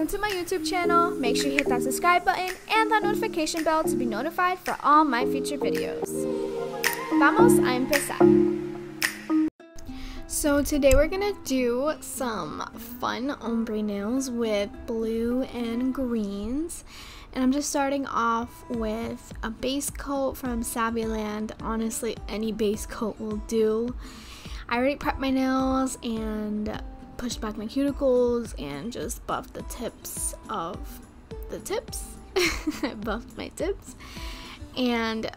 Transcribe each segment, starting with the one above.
Welcome to my YouTube channel. Make sure you hit that subscribe button and that notification bell to be notified for all my future videos. Vamos a empezar. So today we're gonna do some fun ombre nails with blue and greens. And I'm just starting off with a base coat from Saviland. Honestly, any base coat will do. I already prepped my nails and pushed back my cuticles and just buffed the tips of the tips. I buffed my tips. And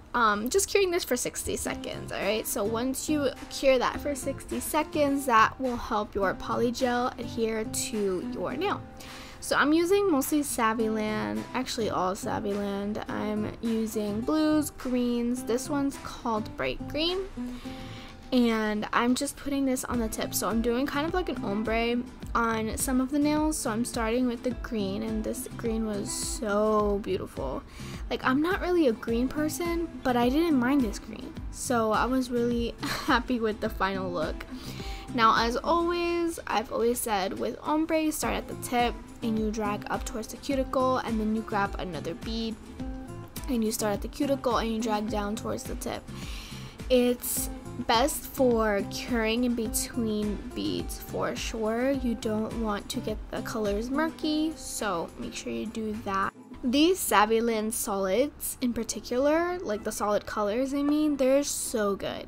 just curing this for 60 seconds, alright? So once you cure that for 60 seconds, that will help your polygel adhere to your nail. So I'm using mostly Saviland, actually all Saviland. I'm using blues, greens. This one's called bright green. And I'm just putting this on the tip. So I'm doing kind of like an ombre on some of the nails. So I'm starting with the green, and this green was so beautiful. Like, I'm not really a green person, but I didn't mind this green. So I was really happy with the final look. Now, as always, I've always said with ombre, you start at the tip and you drag up towards the cuticle, and then you grab another bead and you start at the cuticle and you drag down towards the tip. It's best for curing in between beads for sure. You don't want to get the colors murky, so make sure you do that. These Saviland solids in particular, like the solid colors, they're so good.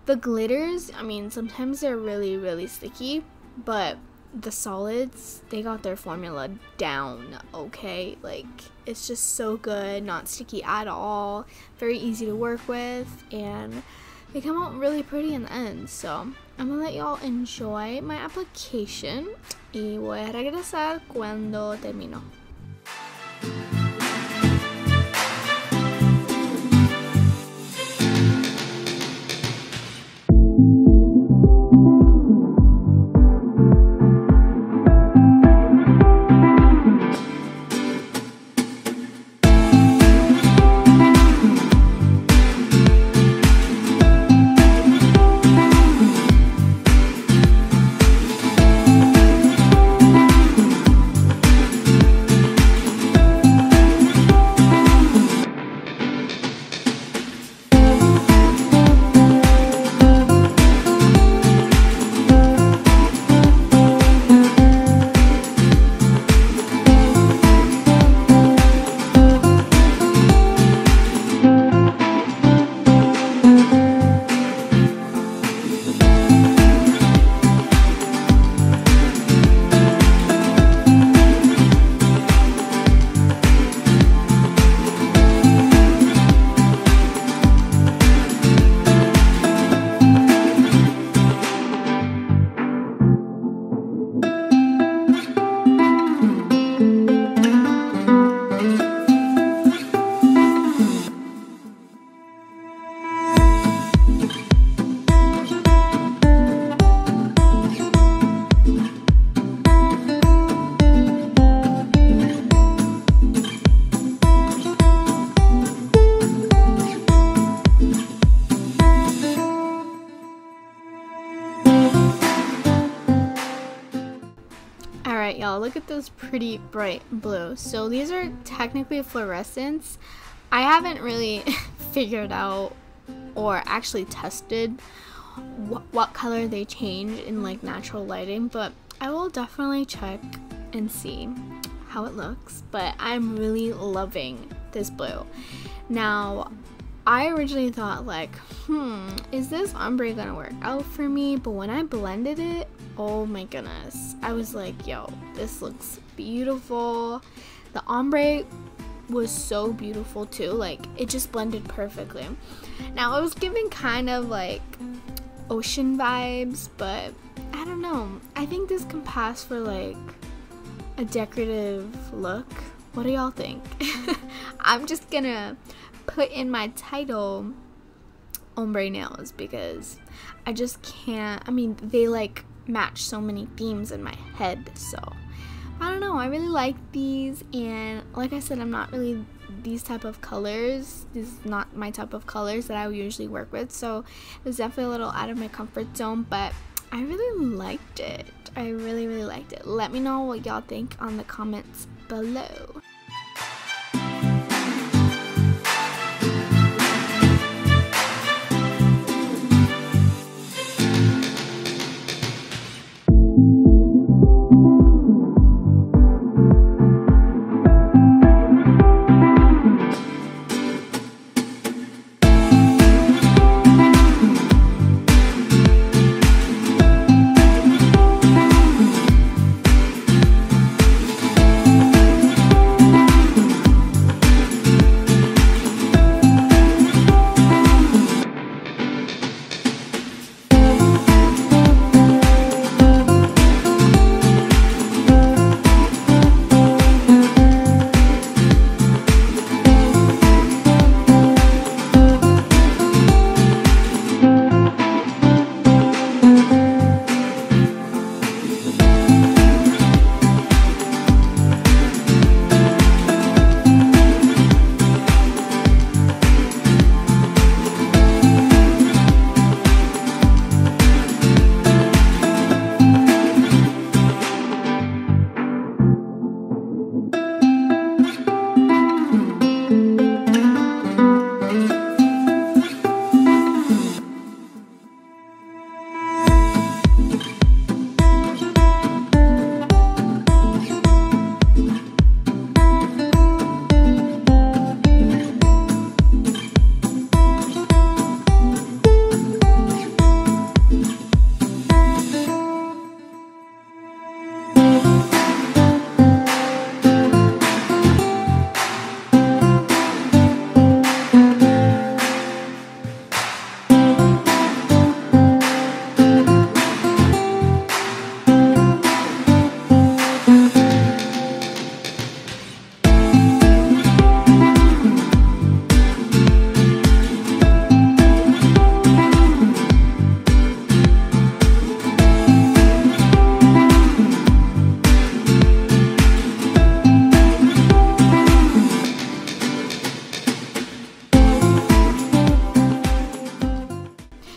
The glitters, sometimes they're really sticky, but the solids, they got their formula down, okay? Like, it's just so good, not sticky at all, very easy to work with, and they come out really pretty in the end. So I'm gonna let y'all enjoy my application y voy a regresar cuando termino. Alright, y'all, look at this pretty bright blue. So these are technically fluorescents. I haven't really figured out or actually tested what color they change in like natural lighting, but I will definitely check and see how it looks. But I'm really loving this blue. Now, I originally thought like, is this ombre gonna work out for me? But when I blended it, oh my goodness, I was like, yo, this looks beautiful. The ombre was so beautiful too, like it just blended perfectly. Now, it was giving kind of like ocean vibes, but I don't know, I think this can pass for like a decorative look. What do y'all think? I'm just gonna put in my title ombre nails because I just can't, they like match so many themes in my head. So I don't know, I really like these, and like I said, I'm not really these type of colors. This is not my type of colors that I would usually work with, so it's definitely a little out of my comfort zone, but I really liked it. I really liked it. Let me know what y'all think on the comments below.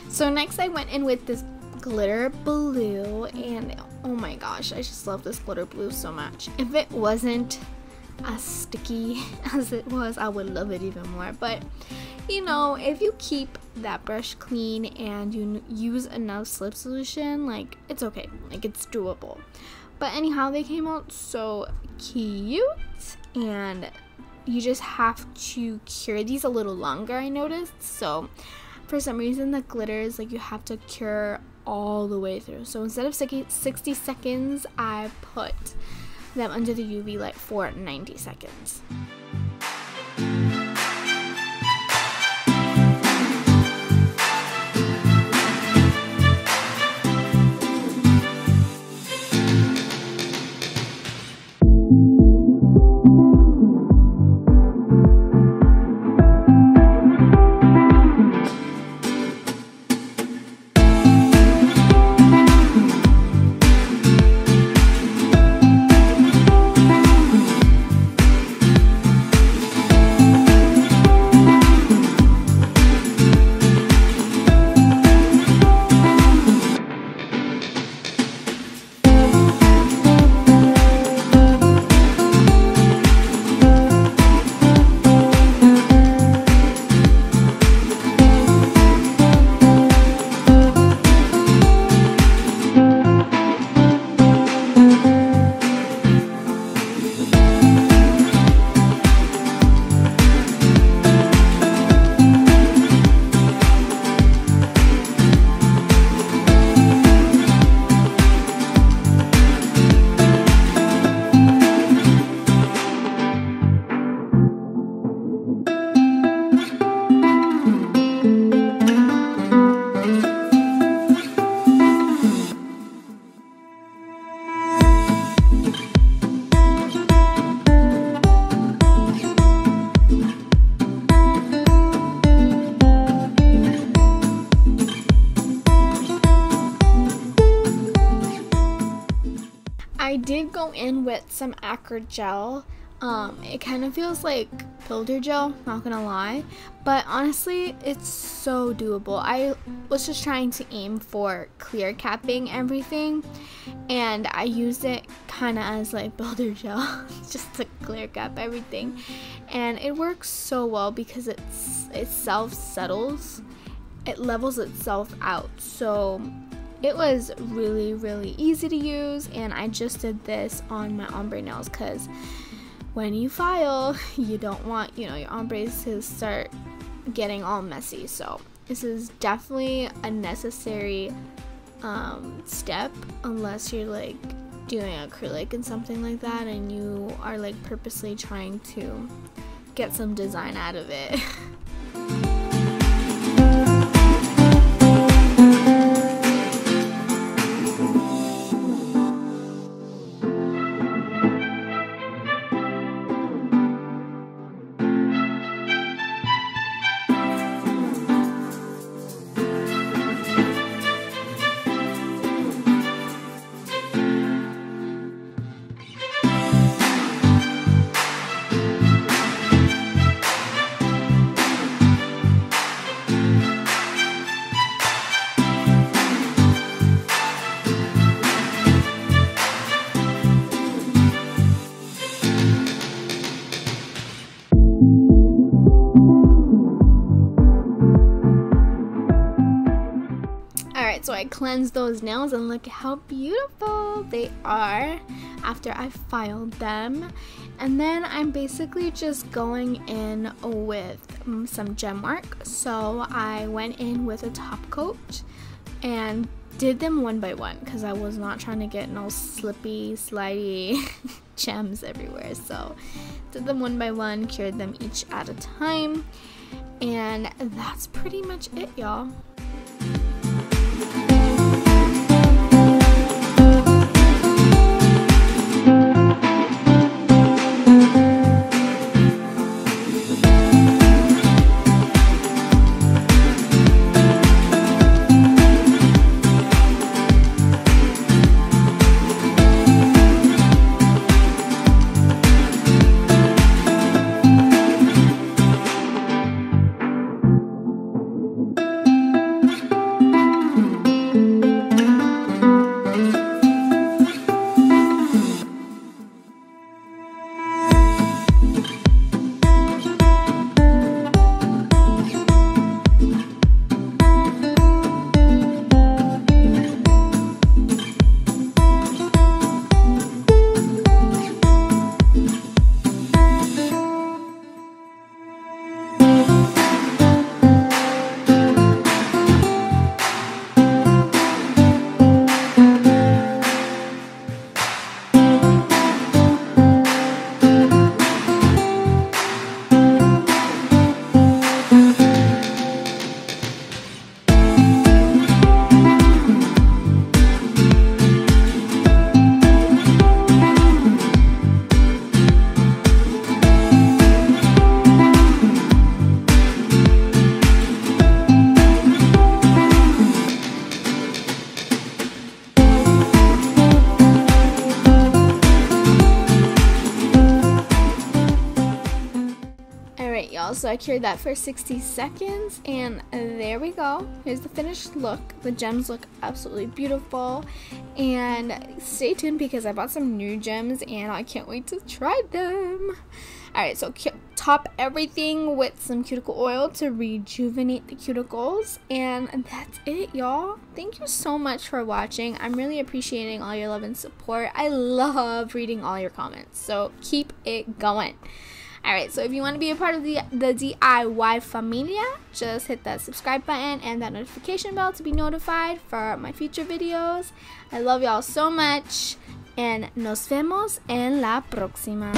So next I went in with this glitter blue, and oh my gosh, I just love this glitter blue so much. If it wasn't as sticky as it was, I would love it even more. But you know, if you keep that brush clean and you use enough slip solution, like, it's okay, like, it's doable. But anyhow, they came out so cute, and you just have to cure these a little longer, I noticed. So for some reason the glitters, like, you have to cure all the way through. So instead of 60 seconds, I put them under the UV light for 90 seconds. I did go in with some acrylic gel It kind of feels like builder gel, not gonna lie, but honestly it's so doable. I was just trying to aim for clear capping everything, and I used it kind of as like builder gel just to clear cap everything, and it works so well because it self settles, it levels itself out. So it was really easy to use, and I just did this on my ombre nails because when you file, you don't want, you know, your ombres to start getting all messy. So this is definitely a necessary step, unless you're like doing acrylic and something like that and you are like purposely trying to get some design out of it. So I cleansed those nails and look how beautiful they are after I filed them. And then I'm basically just going in with some gem work. So I went in with a top coat and did them one by one because I was not trying to get no slippy, slidey gems everywhere. So did them one by one, cured them each at a time, and that's pretty much it, y'all. So I cured that for 60 seconds, and there we go. Here's the finished look. The gems look absolutely beautiful, and stay tuned because I bought some new gems and I can't wait to try them. Alright, so top everything with some cuticle oil to rejuvenate the cuticles, and that's it, y'all. Thank you so much for watching. I'm really appreciating all your love and support. I love reading all your comments, so keep it going. Alright, so if you want to be a part of the DIY Familia, just hit that subscribe button and that notification bell to be notified for my future videos. I love y'all so much, and nos vemos en la próxima.